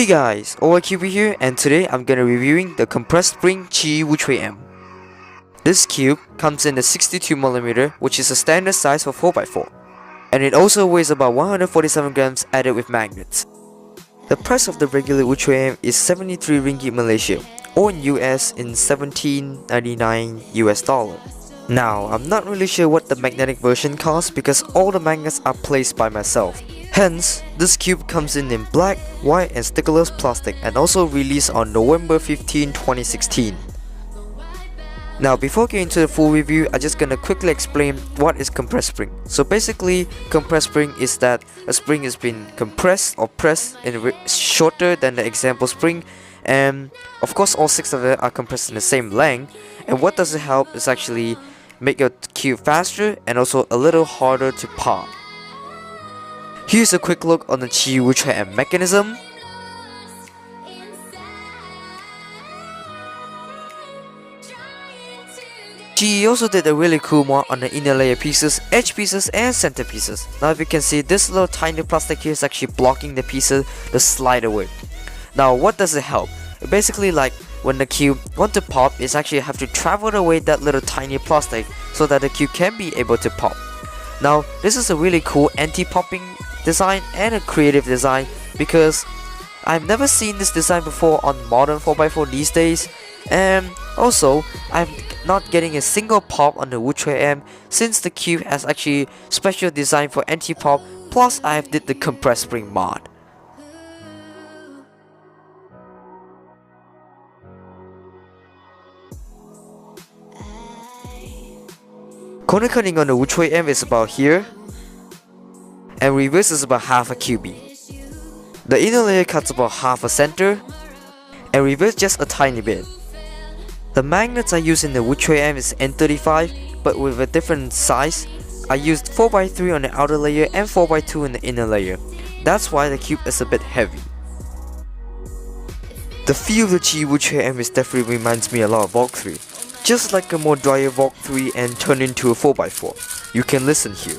Hey guys, WuQue here, and today I'm gonna reviewing the compressed spring Qiyi WuQue. This cube comes in the 62mm, which is a standard size for 4x4, and it also weighs about 147 grams added with magnets. The price of the regular WuQue is 73 ringgit Malaysia, or in US in 17.99 US dollar. Now, I'm not really sure what the magnetic version costs because all the magnets are placed by myself. Hence, this cube comes in black, white and stickerless plastic and also released on November 15, 2016. Now before getting into the full review, I'm just gonna quickly explain what is compressed spring. So basically, compressed spring is that a spring has been compressed or pressed in shorter than the example spring, and of course all 6 of them are compressed in the same length. And what does it help is actually make your cube faster and also a little harder to pop. Here's a quick look on the Qiyi WuQue mechanism. Qiyi also did a really cool mod on the inner layer pieces, edge pieces and center pieces. Now if you can see, this little tiny plastic here is actually blocking the pieces to slide away. Now what does it help? Basically, like when the cube wants to pop, it's actually have to travel away that little tiny plastic so that the cube can be able to pop. Now this is a really cool anti-popping design and a creative design because I've never seen this design before on modern 4x4 these days, and also I'm not getting a single pop on the WuQue since the cube has actually special design for anti-pop, plus I have did the compressed spring mod. Corner cutting on the WuQue is about here, and reverse is about half a QB. The inner layer cuts about half a center, and reverse just a tiny bit. The magnets I use in the WuQue is N35, but with a different size. I used 4x3 on the outer layer and 4x2 in the inner layer. That's why the cube is a bit heavy. The feel of the Qiyi WuQue definitely reminds me a lot of Vogue 3. Just like a more drier Vogue 3 and turned into a 4x4. You can listen here.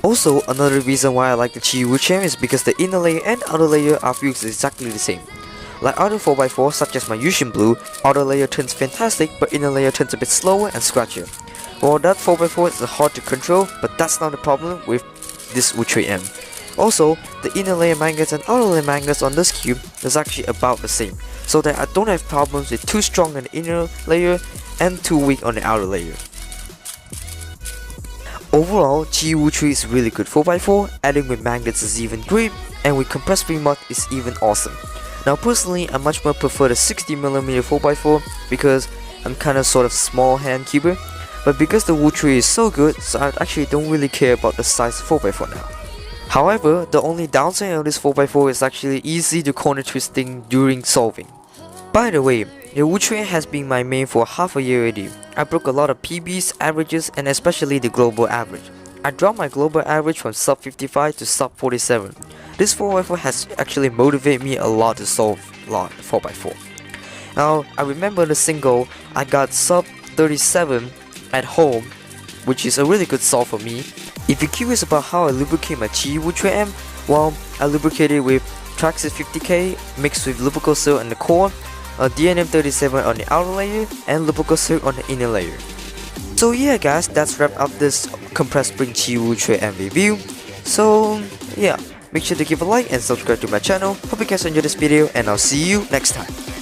Also, another reason why I like the Qiyi WuQue is because the inner layer and outer layer are fused exactly the same. Like other 4x4 such as my Yushin Blue, outer layer turns fantastic but inner layer turns a bit slower and scratchier. Well, that 4x4 is hard to control, but that's not the problem with this WuQue. Also, the inner layer magnets and outer layer magnets on this cube is actually about the same, so that I don't have problems with too strong on the inner layer and too weak on the outer layer. Overall, Qiyi WuQue is really good 4x4, adding with magnets is even great, and with compressed spring mod is even awesome. Now personally, I much more prefer the 60mm 4x4 because I'm kinda sort of small hand cuber, but because the WuQue is so good, so I actually don't really care about the size of 4x4 now. However, the only downside of this 4x4 is actually easy to corner twisting during solving. By the way, the WuQue has been my main for half a year already. I broke a lot of PBs, averages, and especially the global average. I dropped my global average from sub 55 to sub 47. This 4x4 has actually motivated me a lot to solve a lot 4x4. Now, I remember the single, I got sub 37 at home, which is a really good solve for me. If you're curious about how I lubricate my Qiyi WuQue, well, I lubricate it with Traxxas 50K mixed with Lubricosil in the core, a DNM37 on the outer layer, and Lubricosil on the inner layer. So yeah guys, that's wrap up this compressed spring Qiyi WuQue review. So yeah, make sure to give a like and subscribe to my channel. Hope you guys enjoyed this video, and I'll see you next time.